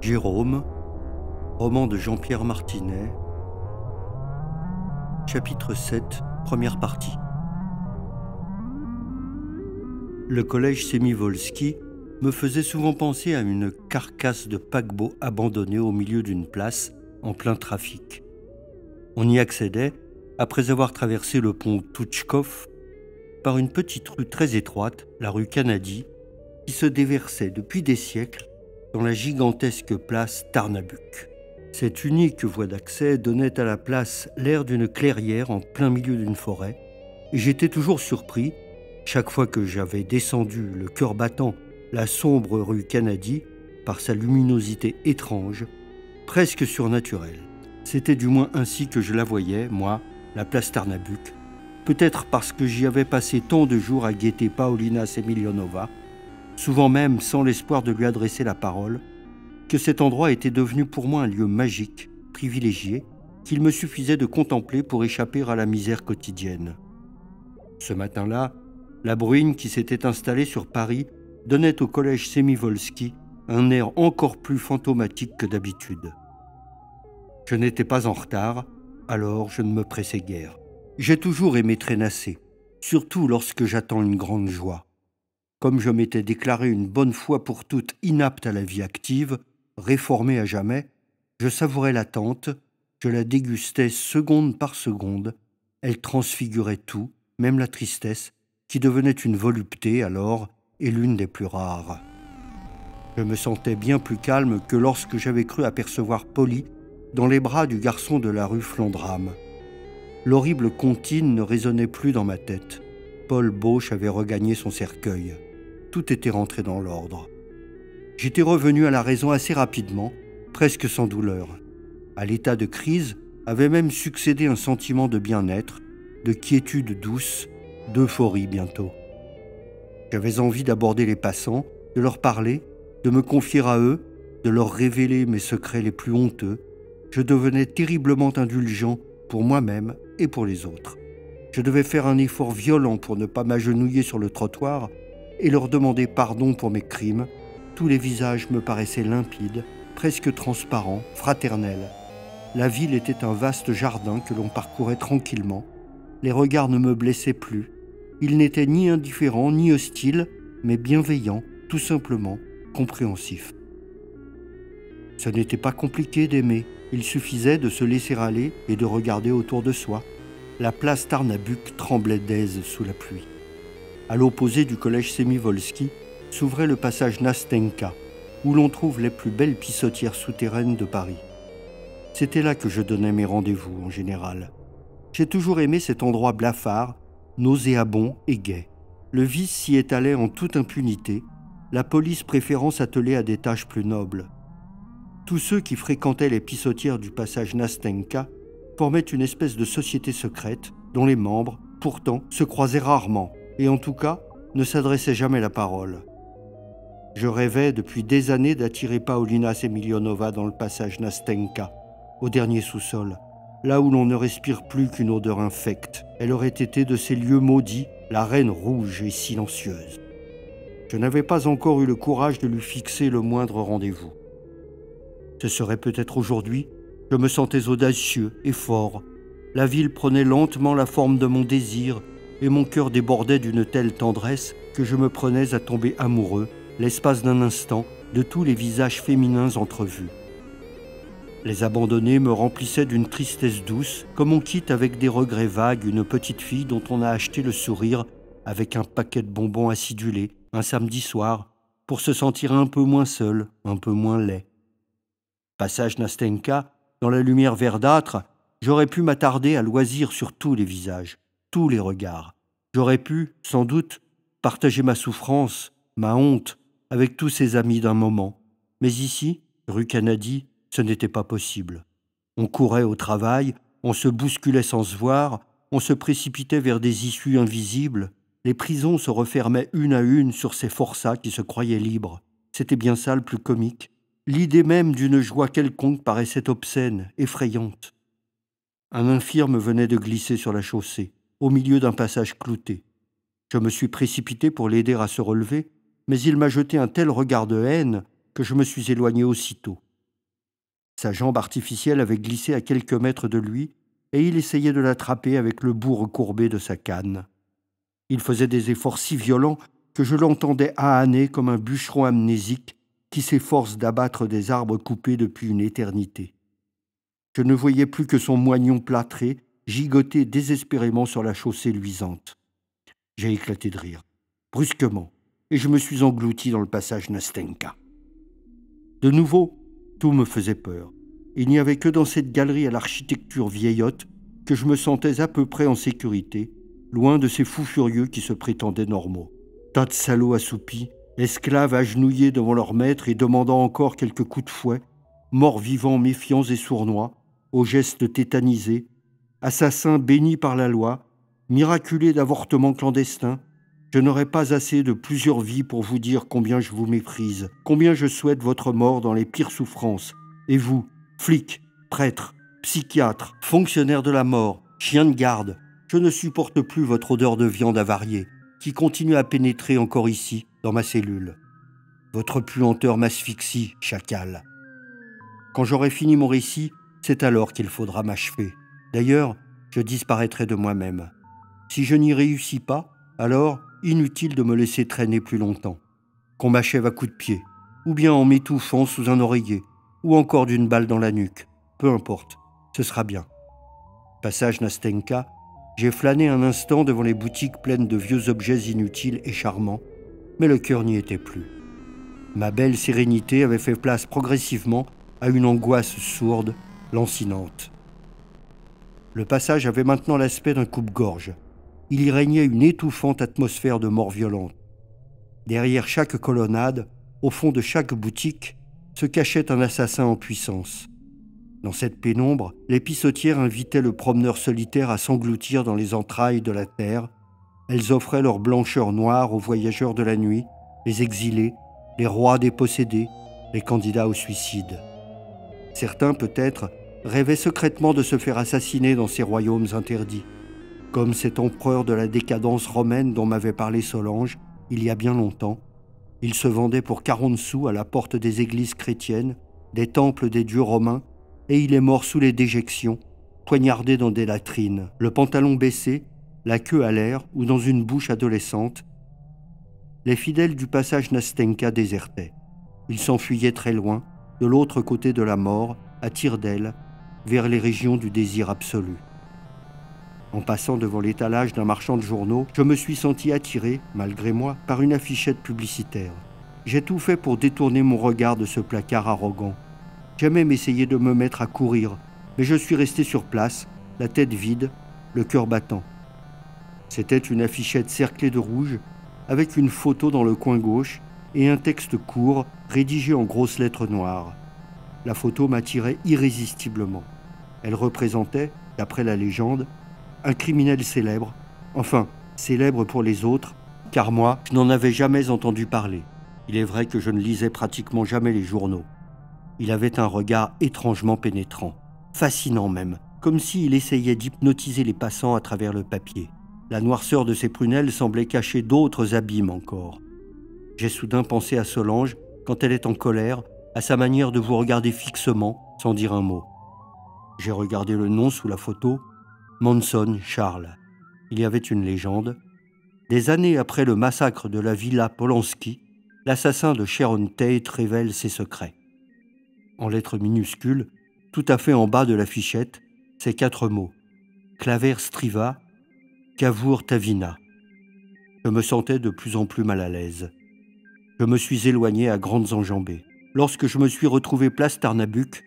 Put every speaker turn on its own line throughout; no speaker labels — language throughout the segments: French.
Jérôme, roman de Jean-Pierre Martinet, chapitre 7, première partie. Le collège Sémivolski me faisait souvent penser à une carcasse de paquebot abandonnée au milieu d'une place en plein trafic. On y accédait, après avoir traversé le pont Touchkov, par une petite rue très étroite, la rue Canady, qui se déversait depuis des siècles dans la gigantesque place Tarnabuk. Cette unique voie d'accès donnait à la place l'air d'une clairière en plein milieu d'une forêt, et j'étais toujours surpris, chaque fois que j'avais descendu, le cœur battant, la sombre rue Canady, par sa luminosité étrange, presque surnaturelle. C'était du moins ainsi que je la voyais, moi, la place Tarnabuk, peut-être parce que j'y avais passé tant de jours à guetter Paulina Semilionova, souvent même sans l'espoir de lui adresser la parole, que cet endroit était devenu pour moi un lieu magique, privilégié, qu'il me suffisait de contempler pour échapper à la misère quotidienne. Ce matin-là, la bruine qui s'était installée sur Paris donnait au collège Sémivolski un air encore plus fantomatique que d'habitude. Je n'étais pas en retard, alors je ne me pressais guère. J'ai toujours aimé traînasser, surtout lorsque j'attends une grande joie. Comme je m'étais déclaré une bonne fois pour toutes inapte à la vie active, réformé à jamais, je savourais l'attente, je la dégustais seconde par seconde, elle transfigurait tout, même la tristesse, qui devenait une volupté alors et l'une des plus rares. Je me sentais bien plus calme que lorsque j'avais cru apercevoir Polly dans les bras du garçon de la rue Flandram. L'horrible comptine ne résonnait plus dans ma tête. Paul Bauche avait regagné son cercueil. Tout était rentré dans l'ordre. J'étais revenu à la raison assez rapidement, presque sans douleur. À l'état de crise avait même succédé un sentiment de bien-être, de quiétude douce, d'euphorie bientôt. J'avais envie d'aborder les passants, de leur parler, de me confier à eux, de leur révéler mes secrets les plus honteux. Je devenais terriblement indulgent pour moi-même et pour les autres. Je devais faire un effort violent pour ne pas m'agenouiller sur le trottoir et leur demander pardon pour mes crimes. Tous les visages me paraissaient limpides, presque transparents, fraternels. La ville était un vaste jardin que l'on parcourait tranquillement. Les regards ne me blessaient plus. Ils n'étaient ni indifférents, ni hostiles, mais bienveillants, tout simplement, compréhensifs. Ce n'était pas compliqué d'aimer. Il suffisait de se laisser aller et de regarder autour de soi. La place Tarnabuk tremblait d'aise sous la pluie. À l'opposé du collège Sémivolski s'ouvrait le passage Nastenka, où l'on trouve les plus belles pissotières souterraines de Paris. C'était là que je donnais mes rendez-vous en général. J'ai toujours aimé cet endroit blafard, nauséabond et gai. Le vice s'y étalait en toute impunité, la police préférant s'atteler à des tâches plus nobles. Tous ceux qui fréquentaient les pissotières du passage Nastenka formaient une espèce de société secrète dont les membres, pourtant, se croisaient rarement et en tout cas ne s'adressaient jamais la parole. Je rêvais depuis des années d'attirer Paulina Semilionova dans le passage Nastenka, au dernier sous-sol, là où l'on ne respire plus qu'une odeur infecte. Elle aurait été de ces lieux maudits, la reine rouge et silencieuse. Je n'avais pas encore eu le courage de lui fixer le moindre rendez-vous. Ce serait peut-être aujourd'hui. Je me sentais audacieux et fort. La ville prenait lentement la forme de mon désir et mon cœur débordait d'une telle tendresse que je me prenais à tomber amoureux, l'espace d'un instant, de tous les visages féminins entrevus. Les abandonnés me remplissaient d'une tristesse douce, comme on quitte avec des regrets vagues une petite fille dont on a acheté le sourire avec un paquet de bonbons acidulés, un samedi soir, pour se sentir un peu moins seul, un peu moins laid. Passage Nastenka, dans la lumière verdâtre, j'aurais pu m'attarder à loisir sur tous les visages, tous les regards. J'aurais pu, sans doute, partager ma souffrance, ma honte, avec tous ces amis d'un moment. Mais ici, rue Canady, ce n'était pas possible. On courait au travail, on se bousculait sans se voir, on se précipitait vers des issues invisibles. Les prisons se refermaient une à une sur ces forçats qui se croyaient libres. C'était bien ça le plus comique. L'idée même d'une joie quelconque paraissait obscène, effrayante. Un infirme venait de glisser sur la chaussée, au milieu d'un passage clouté. Je me suis précipité pour l'aider à se relever, mais il m'a jeté un tel regard de haine que je me suis éloigné aussitôt. Sa jambe artificielle avait glissé à quelques mètres de lui, et il essayait de l'attraper avec le bout recourbé de sa canne. Il faisait des efforts si violents que je l'entendais ahaner comme un bûcheron amnésique qui s'efforce d'abattre des arbres coupés depuis une éternité. Je ne voyais plus que son moignon plâtré gigoter désespérément sur la chaussée luisante. J'ai éclaté de rire, brusquement, et je me suis englouti dans le passage Nastenka. De nouveau, tout me faisait peur. Il n'y avait que dans cette galerie à l'architecture vieillotte que je me sentais à peu près en sécurité, loin de ces fous furieux qui se prétendaient normaux. Tas de salauds assoupis, esclaves agenouillés devant leur maître et demandant encore quelques coups de fouet, morts vivants méfiants et sournois, aux gestes tétanisés, assassins bénis par la loi, miraculés d'avortements clandestins. Je n'aurai pas assez de plusieurs vies pour vous dire combien je vous méprise, combien je souhaite votre mort dans les pires souffrances. Et vous, flics, prêtres, psychiatres, fonctionnaires de la mort, chiens de garde, je ne supporte plus votre odeur de viande avariée, qui continue à pénétrer encore ici, dans ma cellule. Votre puanteur m'asphyxie, chacal. Quand j'aurai fini mon récit, c'est alors qu'il faudra m'achever. D'ailleurs, je disparaîtrai de moi-même. Si je n'y réussis pas, alors inutile de me laisser traîner plus longtemps. Qu'on m'achève à coups de pied, ou bien en m'étouffant sous un oreiller, ou encore d'une balle dans la nuque. Peu importe, ce sera bien. Passage Nastenka, j'ai flâné un instant devant les boutiques pleines de vieux objets inutiles et charmants, mais le cœur n'y était plus. Ma belle sérénité avait fait place progressivement à une angoisse sourde, lancinante. Le passage avait maintenant l'aspect d'un coupe-gorge. Il y régnait une étouffante atmosphère de mort violente. Derrière chaque colonnade, au fond de chaque boutique, se cachait un assassin en puissance. Dans cette pénombre, les pissotières invitaient le promeneur solitaire à s'engloutir dans les entrailles de la terre. Elles offraient leur blancheur noire aux voyageurs de la nuit, les exilés, les rois dépossédés, les candidats au suicide. Certains, peut-être, rêvaient secrètement de se faire assassiner dans ces royaumes interdits. Comme cet empereur de la décadence romaine dont m'avait parlé Solange, il y a bien longtemps, il se vendait pour 40 sous à la porte des églises chrétiennes, des temples des dieux romains, et il est mort sous les déjections, poignardé dans des latrines, le pantalon baissé, la queue à l'air ou dans une bouche adolescente. Les fidèles du passage Nastenka désertaient. Ils s'enfuyaient très loin, de l'autre côté de la mort, à tire d'aile, vers les régions du désir absolu. En passant devant l'étalage d'un marchand de journaux, je me suis senti attiré, malgré moi, par une affichette publicitaire. J'ai tout fait pour détourner mon regard de ce placard arrogant. J'aimais m'essayer de me mettre à courir, mais je suis resté sur place, la tête vide, le cœur battant. C'était une affichette cerclée de rouge, avec une photo dans le coin gauche et un texte court, rédigé en grosses lettres noires. La photo m'attirait irrésistiblement. Elle représentait, d'après la légende, un criminel célèbre, enfin célèbre pour les autres, car moi, je n'en avais jamais entendu parler. Il est vrai que je ne lisais pratiquement jamais les journaux. Il avait un regard étrangement pénétrant, fascinant même, comme s'il essayait d'hypnotiser les passants à travers le papier. La noirceur de ses prunelles semblait cacher d'autres abîmes encore. J'ai soudain pensé à Solange, quand elle est en colère, à sa manière de vous regarder fixement, sans dire un mot. J'ai regardé le nom sous la photo, Manson Charles. Il y avait une légende. Des années après le massacre de la villa Polanski, l'assassin de Sharon Tate révèle ses secrets. En lettres minuscules, tout à fait en bas de l'affichette, ces 4 mots. Claver Striva, Cavour Tavina. Je me sentais de plus en plus mal à l'aise. Je me suis éloigné à grandes enjambées. Lorsque je me suis retrouvé place Tarnabuc,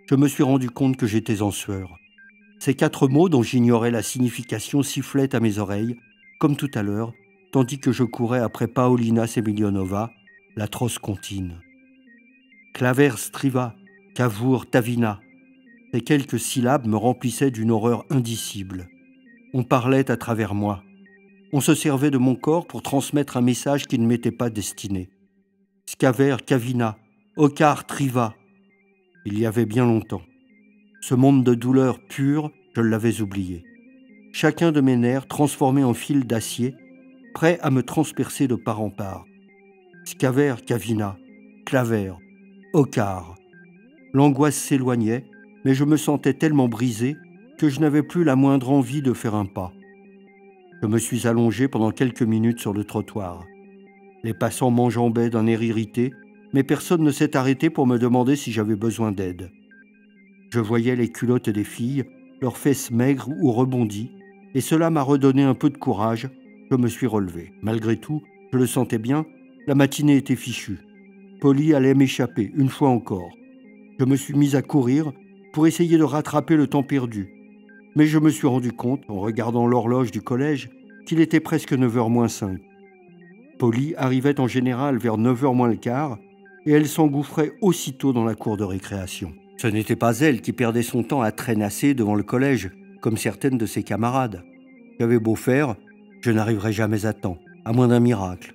je me suis rendu compte que j'étais en sueur. Ces 4 mots dont j'ignorais la signification sifflaient à mes oreilles, comme tout à l'heure, tandis que je courais après Paolina Semilionova, l'atroce comptine. Claver Striva, Cavour Tavina. Ces quelques syllabes me remplissaient d'une horreur indicible. On parlait à travers moi. On se servait de mon corps pour transmettre un message qui ne m'était pas destiné. Scaver Cavina, Ocar Triva. Il y avait bien longtemps. Ce monde de douleur pure, je l'avais oublié. Chacun de mes nerfs transformé en fil d'acier, prêt à me transpercer de part en part. Scaver Cavina, Claver, Ocar. L'angoisse s'éloignait, mais je me sentais tellement brisé que je n'avais plus la moindre envie de faire un pas. Je me suis allongé pendant quelques minutes sur le trottoir. Les passants m'enjambaient d'un air irrité, mais personne ne s'est arrêté pour me demander si j'avais besoin d'aide. Je voyais les culottes des filles, leurs fesses maigres ou rebondies, et cela m'a redonné un peu de courage. Je me suis relevé. Malgré tout, je le sentais bien, la matinée était fichue. Polly allait m'échapper, une fois encore. Je me suis mis à courir pour essayer de rattraper le temps perdu. Mais je me suis rendu compte, en regardant l'horloge du collège, qu'il était presque 9h moins 5. Polly arrivait en général vers 9h moins le quart, et elle s'engouffrait aussitôt dans la cour de récréation. Ce n'était pas elle qui perdait son temps à traînasser devant le collège, comme certaines de ses camarades. J'avais beau faire, je n'arriverais jamais à temps, à moins d'un miracle.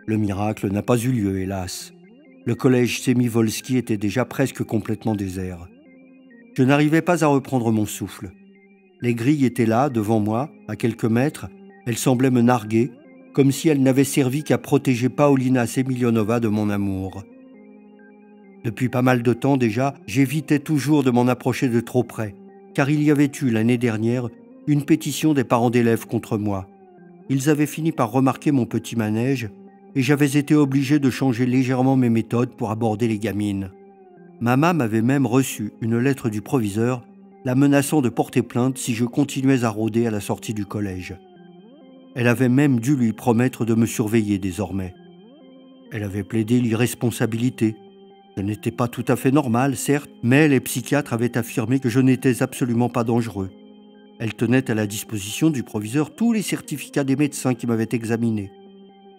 Le miracle n'a pas eu lieu, hélas. Le collège Semyvolski était déjà presque complètement désert. Je n'arrivais pas à reprendre mon souffle. Les grilles étaient là, devant moi, à quelques mètres. Elles semblaient me narguer, comme si elles n'avaient servi qu'à protéger Paulina Semilionova de mon amour. Depuis pas mal de temps déjà, j'évitais toujours de m'en approcher de trop près, car il y avait eu l'année dernière une pétition des parents d'élèves contre moi. Ils avaient fini par remarquer mon petit manège, et j'avais été obligé de changer légèrement mes méthodes pour aborder les gamines. Maman m'avait même reçu une lettre du proviseur la menaçant de porter plainte si je continuais à rôder à la sortie du collège. Elle avait même dû lui promettre de me surveiller désormais. Elle avait plaidé l'irresponsabilité. Je n'étais pas tout à fait normal, certes, mais les psychiatres avaient affirmé que je n'étais absolument pas dangereux. Elle tenait à la disposition du proviseur tous les certificats des médecins qui m'avaient examiné.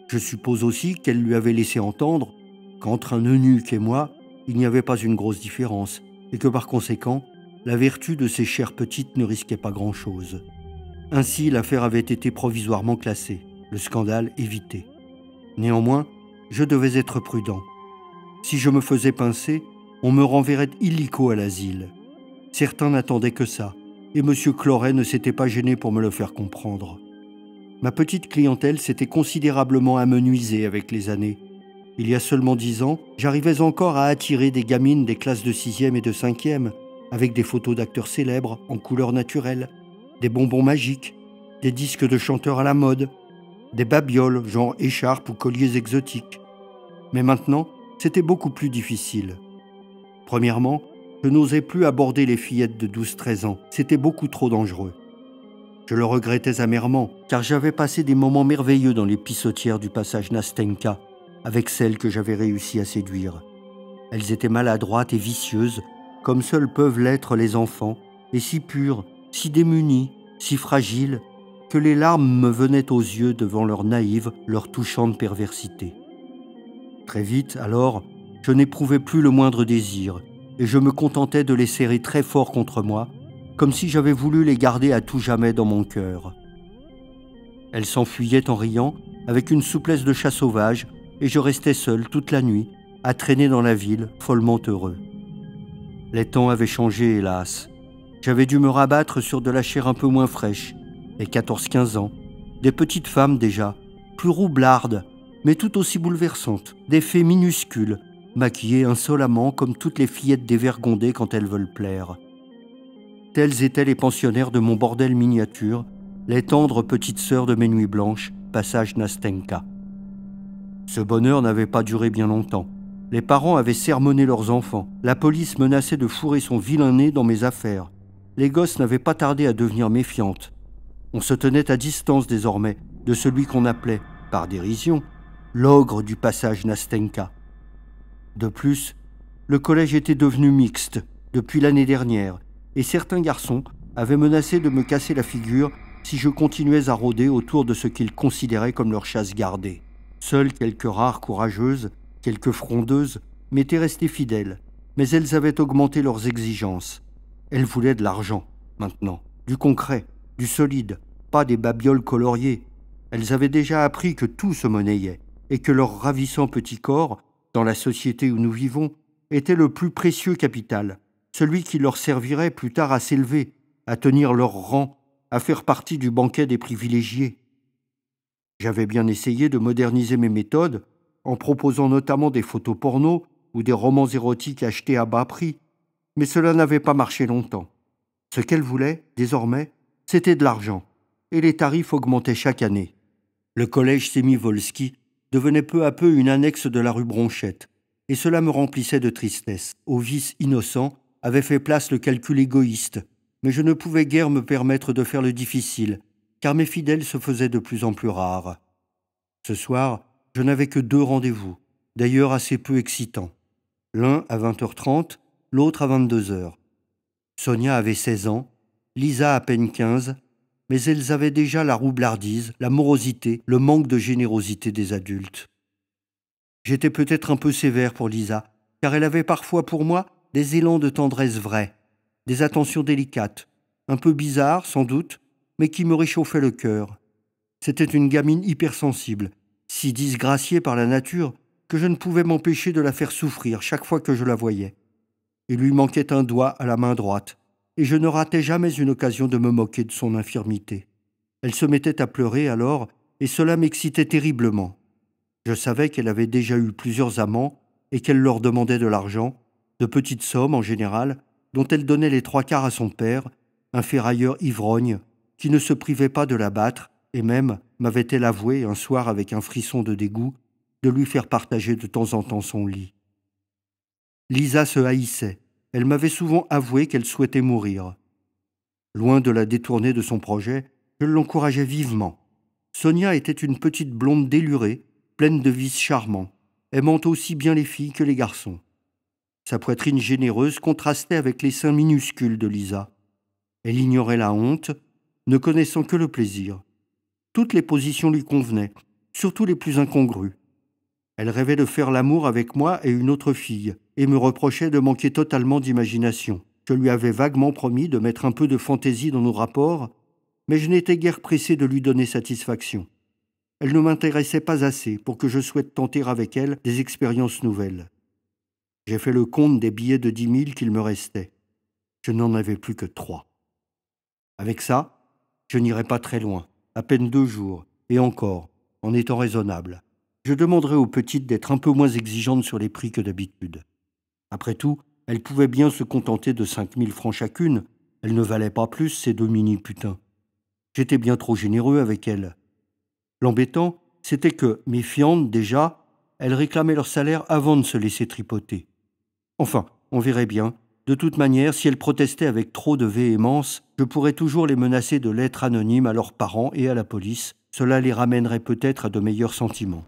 Je suppose aussi qu'elle lui avait laissé entendre qu'entre un eunuque et moi, il n'y avait pas une grosse différence, et que par conséquent, la vertu de ces chères petites ne risquait pas grand-chose. Ainsi, l'affaire avait été provisoirement classée, le scandale évité. Néanmoins, je devais être prudent. Si je me faisais pincer, on me renverrait illico à l'asile. Certains n'attendaient que ça, et M. Cloret ne s'était pas gêné pour me le faire comprendre. Ma petite clientèle s'était considérablement amenuisée avec les années. Il y a seulement 10 ans, j'arrivais encore à attirer des gamines des classes de 6e et de 5e, avec des photos d'acteurs célèbres en couleurs naturelles, des bonbons magiques, des disques de chanteurs à la mode, des babioles, genre écharpes ou colliers exotiques. Mais maintenant, c'était beaucoup plus difficile. Premièrement, je n'osais plus aborder les fillettes de 12-13 ans, c'était beaucoup trop dangereux. Je le regrettais amèrement, car j'avais passé des moments merveilleux dans les pissotières du passage Nastenka, avec celles que j'avais réussi à séduire. Elles étaient maladroites et vicieuses, comme seuls peuvent l'être les enfants, et si pures, si démunies, si fragiles, que les larmes me venaient aux yeux devant leur naïve, leur touchante perversité. Très vite, alors, je n'éprouvais plus le moindre désir, et je me contentais de les serrer très fort contre moi, comme si j'avais voulu les garder à tout jamais dans mon cœur. Elles s'enfuyaient en riant, avec une souplesse de chat sauvage, et je restais seul toute la nuit, à traîner dans la ville, follement heureux. Les temps avaient changé, hélas. J'avais dû me rabattre sur de la chair un peu moins fraîche, et 14-15 ans, des petites femmes déjà, plus roublardes, mais tout aussi bouleversantes, des fées minuscules, maquillées insolemment comme toutes les fillettes dévergondées quand elles veulent plaire. Tels étaient les pensionnaires de mon bordel miniature, les tendres petites sœurs de mes nuits blanches, passage Nastenka. Ce bonheur n'avait pas duré bien longtemps. Les parents avaient sermonné leurs enfants. La police menaçait de fourrer son vilain nez dans mes affaires. Les gosses n'avaient pas tardé à devenir méfiantes. On se tenait à distance désormais de celui qu'on appelait, par dérision, l'ogre du passage Nastenka. De plus, le collège était devenu mixte depuis l'année dernière, et certains garçons avaient menacé de me casser la figure si je continuais à rôder autour de ce qu'ils considéraient comme leur chasse gardée. Seules quelques rares courageuses, quelques frondeuses, m'étaient restées fidèles, mais elles avaient augmenté leurs exigences. Elles voulaient de l'argent, maintenant, du concret, du solide, pas des babioles coloriées. Elles avaient déjà appris que tout se monnayait, et que leur ravissant petit corps, dans la société où nous vivons, était le plus précieux capital, celui qui leur servirait plus tard à s'élever, à tenir leur rang, à faire partie du banquet des privilégiés. J'avais bien essayé de moderniser mes méthodes, en proposant notamment des photos porno, ou des romans érotiques achetés à bas prix, mais cela n'avait pas marché longtemps. Ce qu'elle voulait, désormais, c'était de l'argent, et les tarifs augmentaient chaque année. Le collège Sémivolski devenait peu à peu une annexe de la rue Bronchette, et cela me remplissait de tristesse. Au vice innocent avait fait place le calcul égoïste, mais je ne pouvais guère me permettre de faire le difficile, car mes fidèles se faisaient de plus en plus rares. Ce soir, je n'avais que 2 rendez-vous, d'ailleurs assez peu excitants. L'un à 20h30, l'autre à 22h. Sonia avait 16 ans, Lisa à peine 15, mais elles avaient déjà la roublardise, la morosité, le manque de générosité des adultes. J'étais peut-être un peu sévère pour Lisa, car elle avait parfois pour moi des élans de tendresse vraie, des attentions délicates, un peu bizarres sans doute, mais qui me réchauffaient le cœur. C'était une gamine hypersensible, si disgraciée par la nature que je ne pouvais m'empêcher de la faire souffrir chaque fois que je la voyais. Il lui manquait un doigt à la main droite, et je ne ratais jamais une occasion de me moquer de son infirmité. Elle se mettait à pleurer alors, et cela m'excitait terriblement. Je savais qu'elle avait déjà eu plusieurs amants et qu'elle leur demandait de l'argent, de petites sommes en général, dont elle donnait les 3/4 à son père, un ferrailleur ivrogne, qui ne se privait pas de la battre, et même, m'avait-elle avoué un soir avec un frisson de dégoût, de lui faire partager de temps en temps son lit. Lisa se haïssait. Elle m'avait souvent avoué qu'elle souhaitait mourir. Loin de la détourner de son projet, je l'encourageais vivement. Sonia était une petite blonde délurée, pleine de vices charmants, aimant aussi bien les filles que les garçons. Sa poitrine généreuse contrastait avec les seins minuscules de Lisa. Elle ignorait la honte, ne connaissant que le plaisir. Toutes les positions lui convenaient, surtout les plus incongrues. Elle rêvait de faire l'amour avec moi et une autre fille, et me reprochait de manquer totalement d'imagination. Je lui avais vaguement promis de mettre un peu de fantaisie dans nos rapports, mais je n'étais guère pressé de lui donner satisfaction. Elle ne m'intéressait pas assez pour que je souhaite tenter avec elle des expériences nouvelles. J'ai fait le compte des billets de 10 000 qu'il me restait. Je n'en avais plus que 3. Avec ça, je n'irai pas très loin, à peine 2 jours, et encore, en étant raisonnable. Je demanderai aux petites d'être un peu moins exigeantes sur les prix que d'habitude. Après tout, elles pouvaient bien se contenter de 5 000 francs chacune. Elles ne valaient pas plus, ces 2 mini-putains. J'étais bien trop généreux avec elles. L'embêtant, c'était que, méfiantes déjà, elles réclamaient leur salaire avant de se laisser tripoter. Enfin, on verrait bien. De toute manière, si elles protestaient avec trop de véhémence, je pourrais toujours les menacer de lettres anonymes à leurs parents et à la police. Cela les ramènerait peut-être à de meilleurs sentiments.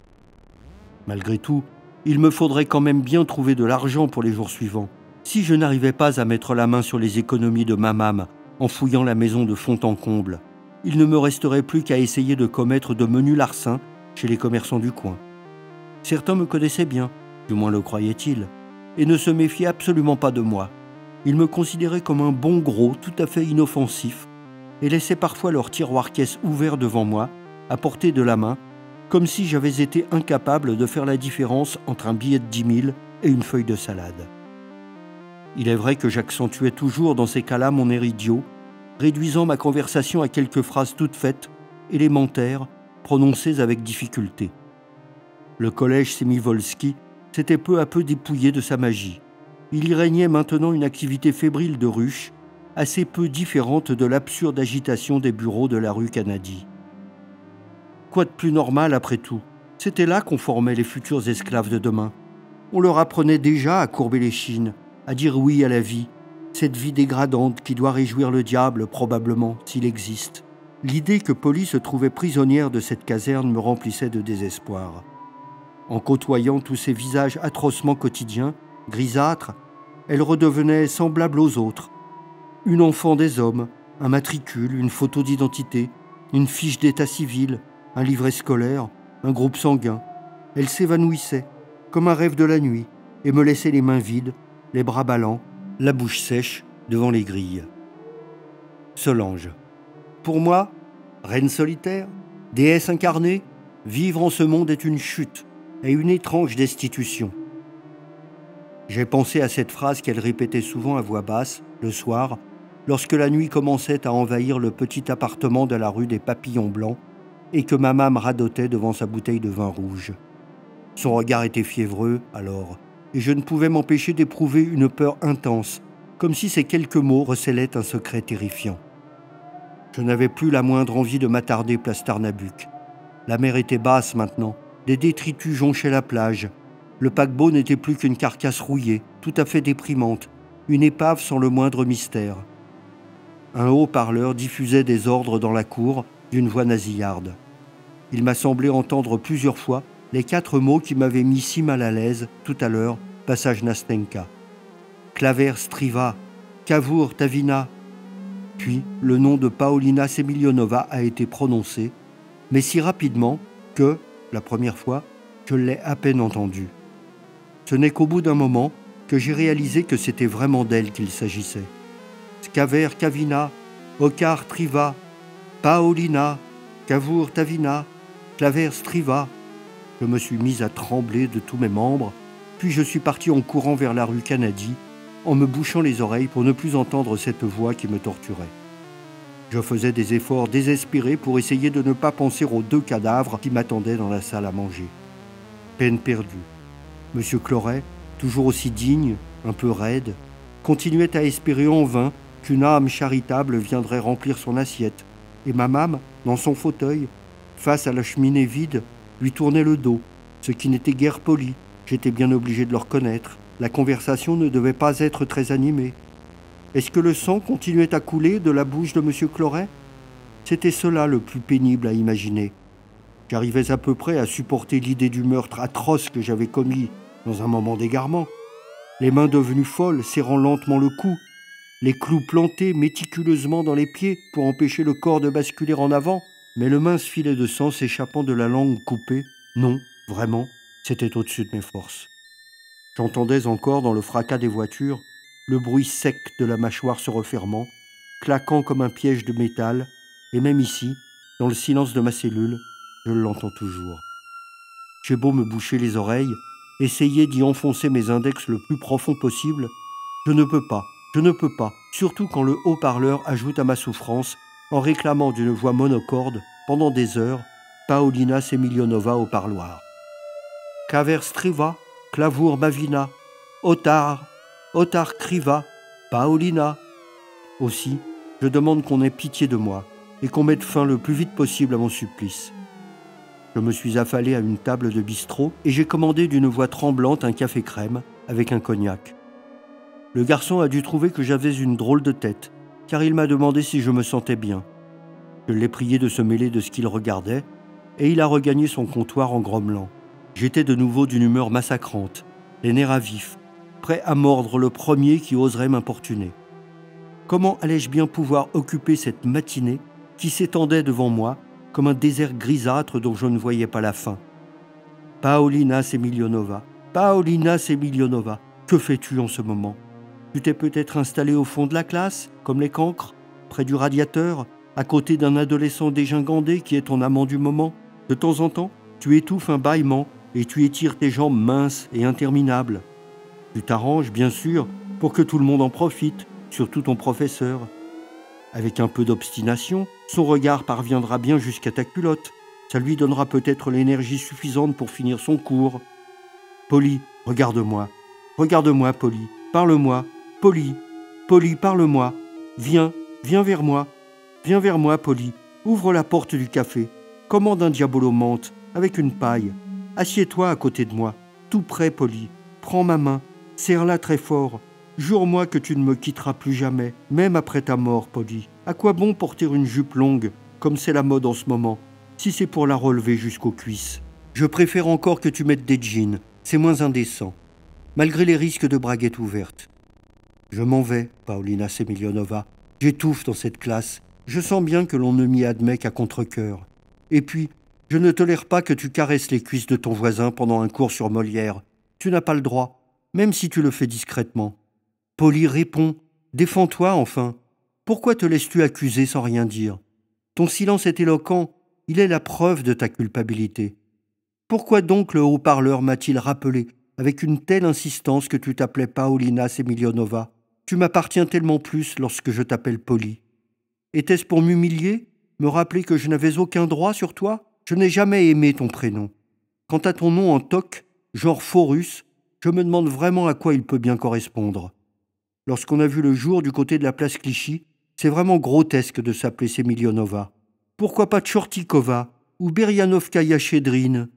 Malgré tout, il me faudrait quand même bien trouver de l'argent pour les jours suivants. Si je n'arrivais pas à mettre la main sur les économies de ma mame en fouillant la maison de fond en comble, il ne me resterait plus qu'à essayer de commettre de menus larcins chez les commerçants du coin. Certains me connaissaient bien, du moins le croyaient-ils, et ne se méfiaient absolument pas de moi. Ils me considéraient comme un bon gros tout à fait inoffensif et laissaient parfois leur tiroir-caisse ouvert devant moi, à portée de la main, comme si j'avais été incapable de faire la différence entre un billet de 10 000 et une feuille de salade. Il est vrai que j'accentuais toujours dans ces cas-là mon air idiot, réduisant ma conversation à quelques phrases toutes faites, élémentaires, prononcées avec difficulté. Le collège Sémivolski s'était peu à peu dépouillé de sa magie. Il y régnait maintenant une activité fébrile de ruche, assez peu différente de l'absurde agitation des bureaux de la rue Canady. Quoi de plus normal après tout? C'était là qu'on formait les futurs esclaves de demain. On leur apprenait déjà à courber les chines, à dire oui à la vie, cette vie dégradante qui doit réjouir le diable probablement, s'il existe. L'idée que Polly se trouvait prisonnière de cette caserne me remplissait de désespoir. En côtoyant tous ces visages atrocement quotidiens, grisâtres, elle redevenait semblable aux autres. Une enfant des hommes, un matricule, une photo d'identité, une fiche d'état civil, un livret scolaire, un groupe sanguin. Elle s'évanouissait, comme un rêve de la nuit, et me laissait les mains vides, les bras ballants, la bouche sèche devant les grilles. Solange. Pour moi, reine solitaire, déesse incarnée, vivre en ce monde est une chute et une étrange destitution. J'ai pensé à cette phrase qu'elle répétait souvent à voix basse, le soir, lorsque la nuit commençait à envahir le petit appartement de la rue des Papillons Blancs et que ma mame radotait devant sa bouteille de vin rouge. Son regard était fiévreux, alors, et je ne pouvais m'empêcher d'éprouver une peur intense, comme si ces quelques mots recélaient un secret terrifiant. Je n'avais plus la moindre envie de m'attarder place Tarnabuc. La mer était basse maintenant, des détritus jonchaient la plage. Le paquebot n'était plus qu'une carcasse rouillée, tout à fait déprimante, une épave sans le moindre mystère. Un haut-parleur diffusait des ordres dans la cour d'une voix nasillarde. Il m'a semblé entendre plusieurs fois les 4 mots qui m'avaient mis si mal à l'aise tout à l'heure, passage Nastenka. Claver Striva, Cavour Tavina. Puis le nom de Paulina Semilionova a été prononcé, mais si rapidement que, la première fois, je l'ai à peine entendu. Ce n'est qu'au bout d'un moment que j'ai réalisé que c'était vraiment d'elle qu'il s'agissait. Skaver Kavina, Okar Triva, Paolina, Cavour Tavina, Claver Striva. Je me suis mis à trembler de tous mes membres, puis je suis parti en courant vers la rue Canady, en me bouchant les oreilles pour ne plus entendre cette voix qui me torturait. Je faisais des efforts désespérés pour essayer de ne pas penser aux 2 cadavres qui m'attendaient dans la salle à manger. Peine perdue. Monsieur Cloret, toujours aussi digne, un peu raide, continuait à espérer en vain qu'une âme charitable viendrait remplir son assiette, et ma mame, dans son fauteuil, face à la cheminée vide, lui tournait le dos, ce qui n'était guère poli, j'étais bien obligé de le reconnaître. La conversation ne devait pas être très animée. Est-ce que le sang continuait à couler de la bouche de M. Cloret? C'était cela le plus pénible à imaginer. J'arrivais à peu près à supporter l'idée du meurtre atroce que j'avais commis dans un moment d'égarement. Les mains devenues folles, serrant lentement le cou, les clous plantés méticuleusement dans les pieds pour empêcher le corps de basculer en avant, mais le mince filet de sang s'échappant de la langue coupée, non, vraiment, c'était au-dessus de mes forces. J'entendais encore dans le fracas des voitures le bruit sec de la mâchoire se refermant, claquant comme un piège de métal, et même ici, dans le silence de ma cellule, je l'entends toujours. J'ai beau me boucher les oreilles, essayer d'y enfoncer mes index le plus profond possible, je ne peux pas, surtout quand le haut-parleur ajoute à ma souffrance, en réclamant d'une voix monocorde, pendant des heures, Paulina Semilionova au parloir. Kaver Striva, Clavour Mavina, Otar Kriva, Paolina. Aussi, je demande qu'on ait pitié de moi et qu'on mette fin le plus vite possible à mon supplice. Je me suis affalé à une table de bistrot et j'ai commandé d'une voix tremblante un café crème avec un cognac. Le garçon a dû trouver que j'avais une drôle de tête, car il m'a demandé si je me sentais bien. Je l'ai prié de se mêler de ce qu'il regardait, et il a regagné son comptoir en grommelant. J'étais de nouveau d'une humeur massacrante, les nerfs à vif, prêt à mordre le premier qui oserait m'importuner. Comment allais-je bien pouvoir occuper cette matinée qui s'étendait devant moi comme un désert grisâtre dont je ne voyais pas la fin? Paulina Semilionova, que fais-tu en ce moment? Tu t'es peut-être installé au fond de la classe, comme les cancres, près du radiateur, à côté d'un adolescent dégingandé qui est ton amant du moment. De temps en temps, tu étouffes un bâillement et tu étires tes jambes minces et interminables. Tu t'arranges, bien sûr, pour que tout le monde en profite, surtout ton professeur. Avec un peu d'obstination, son regard parviendra bien jusqu'à ta culotte. Ça lui donnera peut-être l'énergie suffisante pour finir son cours. Polly, regarde-moi. Regarde-moi, Polly. Parle-moi. Polly, parle-moi. Viens vers moi. Viens vers moi, Polly. Ouvre la porte du café. Commande un diabolo menthe avec une paille. Assieds-toi à côté de moi. Tout près, Polly. Prends ma main. Serre-la très fort. Jure-moi que tu ne me quitteras plus jamais, même après ta mort, Polly. À quoi bon porter une jupe longue, comme c'est la mode en ce moment, si c'est pour la relever jusqu'aux cuisses? Je préfère encore que tu mettes des jeans. C'est moins indécent, malgré les risques de braguette ouverte. Je m'en vais, Paulina Semilionova. J'étouffe dans cette classe. Je sens bien que l'on ne m'y admet qu'à contre-cœur. Et puis, je ne tolère pas que tu caresses les cuisses de ton voisin pendant un cours sur Molière. Tu n'as pas le droit, même si tu le fais discrètement. Polly, réponds. Défends-toi, enfin. Pourquoi te laisses-tu accuser sans rien dire? Ton silence est éloquent. Il est la preuve de ta culpabilité. Pourquoi donc le haut-parleur m'a-t-il rappelé avec une telle insistance que tu t'appelais Paulina Semilionova? Tu m'appartiens tellement plus lorsque je t'appelle Polly. Était-ce pour m'humilier? Me rappeler que je n'avais aucun droit sur toi? Je n'ai jamais aimé ton prénom. Quant à ton nom en toc, genre Phorus, je me demande vraiment à quoi il peut bien correspondre. Lorsqu'on a vu le jour du côté de la place Clichy, c'est vraiment grotesque de s'appeler Semilionova. Pourquoi pas Tchortikova ou Berianovkaya Chédrine?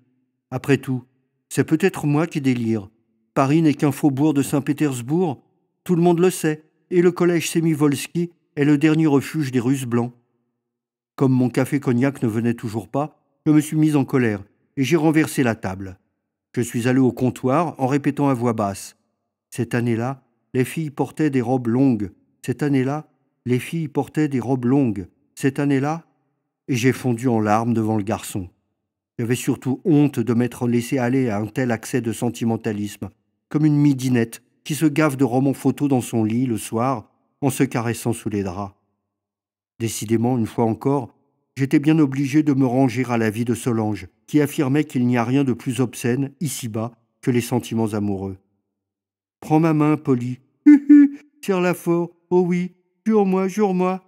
Après tout, c'est peut-être moi qui délire. Paris n'est qu'un faubourg de Saint-Pétersbourg, tout le monde le sait, et le collège Semivolski est le dernier refuge des Russes blancs. Comme mon café cognac ne venait toujours pas, je me suis mise en colère et j'ai renversé la table. Je suis allé au comptoir en répétant à voix basse. Cette année-là, les filles portaient des robes longues. Cette année-là, les filles portaient des robes longues. Cette année-là, et j'ai fondu en larmes devant le garçon. J'avais surtout honte de m'être laissé aller à un tel accès de sentimentalisme, comme une midinette qui se gave de romans photos dans son lit le soir en se caressant sous les draps. Décidément, une fois encore, j'étais bien obligé de me ranger à l'avis de Solange, qui affirmait qu'il n'y a rien de plus obscène, ici-bas, que les sentiments amoureux. « Prends ma main, Polly. Serre-la fort. Oh oui, jure-moi, jure-moi. »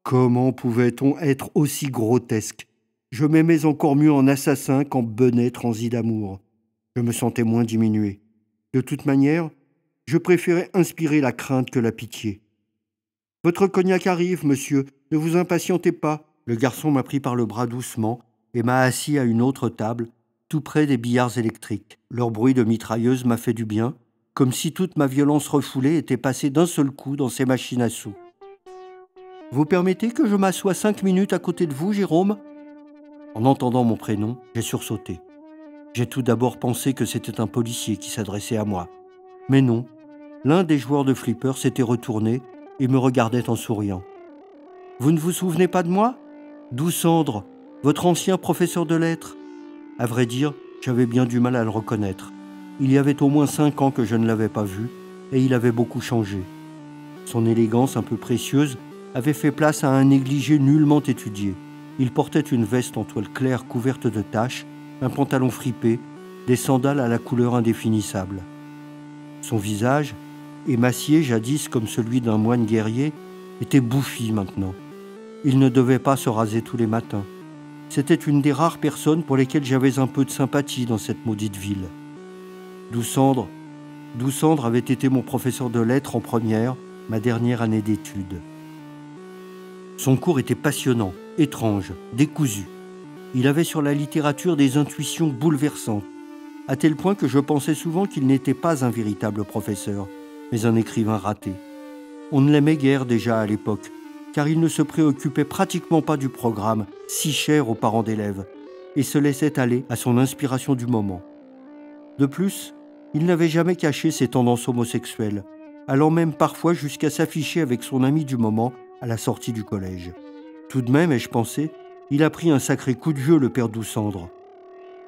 Comment pouvait-on être aussi grotesque? Je m'aimais encore mieux en assassin qu'en benet transi d'amour. Je me sentais moins diminué. De toute manière, je préférais inspirer la crainte que la pitié. « Votre cognac arrive, monsieur. Ne vous impatientez pas. » Le garçon m'a pris par le bras doucement et m'a assis à une autre table, tout près des billards électriques. Leur bruit de mitrailleuse m'a fait du bien, comme si toute ma violence refoulée était passée d'un seul coup dans ces machines à sous. « Vous permettez que je m'assoie 5 minutes à côté de vous, Jérôme ?» En entendant mon prénom, j'ai sursauté. J'ai tout d'abord pensé que c'était un policier qui s'adressait à moi. Mais non, l'un des joueurs de flipper s'était retourné et me regardait en souriant. « Vous ne vous souvenez pas de moi ? Doucendre, votre ancien professeur de lettres. » À vrai dire, j'avais bien du mal à le reconnaître. Il y avait au moins 5 ans que je ne l'avais pas vu, et il avait beaucoup changé. Son élégance un peu précieuse avait fait place à un négligé nullement étudié. Il portait une veste en toile claire couverte de taches, un pantalon fripé, des sandales à la couleur indéfinissable. Son visage, émacié jadis comme celui d'un moine guerrier, était bouffi maintenant. Il ne devait pas se raser tous les matins. C'était une des rares personnes pour lesquelles j'avais un peu de sympathie dans cette maudite ville. Doucendre avait été mon professeur de lettres en première, ma dernière année d'études. Son cours était passionnant, étrange, décousu. Il avait sur la littérature des intuitions bouleversantes, à tel point que je pensais souvent qu'il n'était pas un véritable professeur, mais un écrivain raté. On ne l'aimait guère déjà à l'époque, car il ne se préoccupait pratiquement pas du programme, si cher aux parents d'élèves, et se laissait aller à son inspiration du moment. De plus, il n'avait jamais caché ses tendances homosexuelles, allant même parfois jusqu'à s'afficher avec son ami du moment à la sortie du collège. Tout de même, ai-je pensé, il a pris un sacré coup de vieux, le père Doucendre.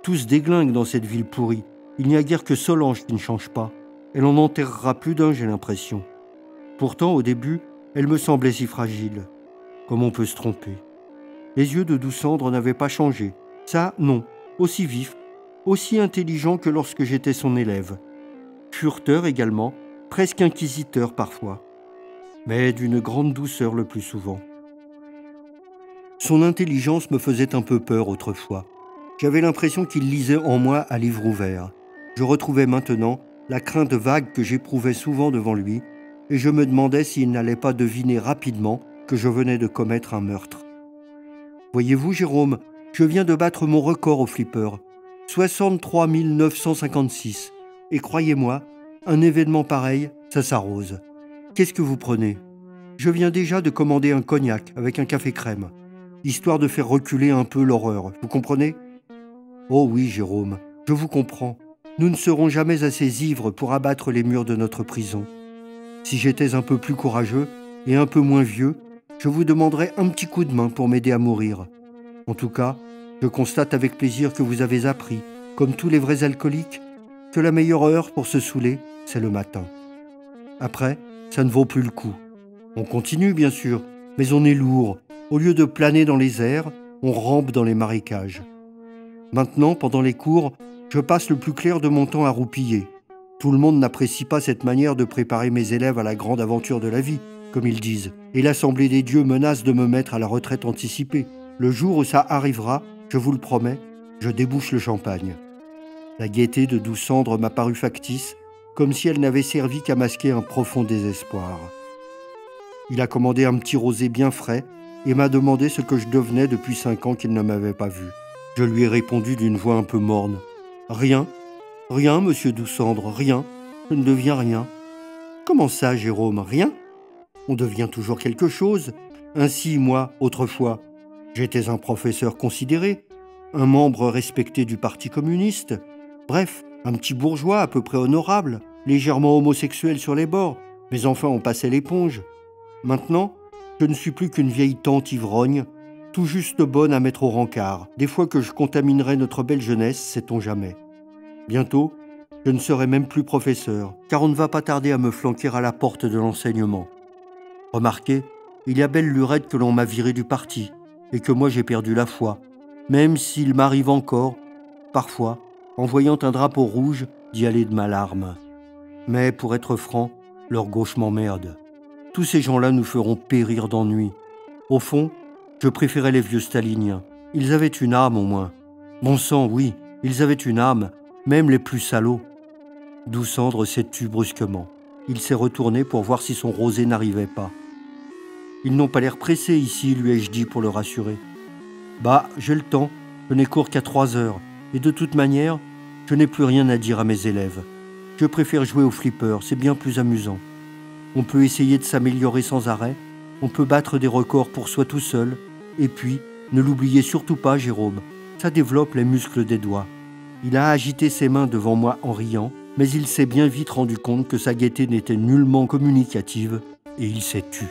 Tous déglinguent dans cette ville pourrie. Il n'y a guère que Solange qui ne change pas. Elle en enterrera plus d'un, j'ai l'impression. Pourtant, au début, elle me semblait si fragile. Comme on peut se tromper. Les yeux de Doucendre n'avaient pas changé. Ça, non. Aussi vifs, aussi intelligents que lorsque j'étais son élève. Furteur également, presque inquisiteur parfois. Mais d'une grande douceur le plus souvent. Son intelligence me faisait un peu peur autrefois. J'avais l'impression qu'il lisait en moi à livre ouvert. Je retrouvais maintenant la crainte vague que j'éprouvais souvent devant lui, et je me demandais s'il n'allait pas deviner rapidement que je venais de commettre un meurtre. Voyez-vous, Jérôme, je viens de battre mon record au flipper, 63 956. Et croyez-moi, un événement pareil, ça s'arrose. Qu'est-ce que vous prenez? Je viens déjà de commander un cognac avec un café crème, histoire de faire reculer un peu l'horreur, vous comprenez? Oh oui, Jérôme, je vous comprends. Nous ne serons jamais assez ivres pour abattre les murs de notre prison. Si j'étais un peu plus courageux et un peu moins vieux, je vous demanderais un petit coup de main pour m'aider à mourir. En tout cas, je constate avec plaisir que vous avez appris, comme tous les vrais alcooliques, que la meilleure heure pour se saouler, c'est le matin. Après, ça ne vaut plus le coup. On continue, bien sûr, mais on est lourd. Au lieu de planer dans les airs, on rampe dans les marécages. Maintenant, pendant les cours, je passe le plus clair de mon temps à roupiller. Tout le monde n'apprécie pas cette manière de préparer mes élèves à la grande aventure de la vie, comme ils disent. Et l'Assemblée des dieux menace de me mettre à la retraite anticipée. Le jour où ça arrivera, je vous le promets, je débouche le champagne. La gaieté de Doucendre m'a paru factice, comme si elle n'avait servi qu'à masquer un profond désespoir. Il a commandé un petit rosé bien frais et m'a demandé ce que je devenais depuis 5 ans qu'il ne m'avait pas vu. Je lui ai répondu d'une voix un peu morne. « Rien, rien, monsieur Doucendre, rien. Je ne deviens rien. » « Comment ça, Jérôme, rien ? On devient toujours quelque chose. Ainsi, moi, autrefois, j'étais un professeur considéré, un membre respecté du Parti communiste, bref, un petit bourgeois à peu près honorable, légèrement homosexuel sur les bords, mais enfin on passait l'éponge. Maintenant, je ne suis plus qu'une vieille tante ivrogne, tout juste bonne à mettre au rencard. Des fois que je contaminerai notre belle jeunesse, sait-on jamais. Bientôt, je ne serai même plus professeur, car on ne va pas tarder à me flanquer à la porte de l'enseignement. Remarquez, il y a belle lurette que l'on m'a viré du parti, et que moi j'ai perdu la foi, même s'il m'arrive encore, parfois, en voyant un drapeau rouge, d'y aller de ma larme. Mais pour être franc, leur gauche m'emmerde. Tous ces gens-là nous feront périr d'ennui. Au fond, je préférais les vieux staliniens. Ils avaient une âme au moins. Bon sang, oui, ils avaient une âme, même les plus salauds. Doucendre s'est tu brusquement. Il s'est retourné pour voir si son rosé n'arrivait pas. Ils n'ont pas l'air pressés ici, lui ai-je dit pour le rassurer. Bah, j'ai le temps, je n'ai cours qu'à 3 heures, et de toute manière, je n'ai plus rien à dire à mes élèves. Je préfère jouer au flipper, c'est bien plus amusant. On peut essayer de s'améliorer sans arrêt, on peut battre des records pour soi tout seul, et puis, ne l'oubliez surtout pas, Jérôme, ça développe les muscles des doigts. Il a agité ses mains devant moi en riant, mais il s'est bien vite rendu compte que sa gaieté n'était nullement communicative, et il s'est tu.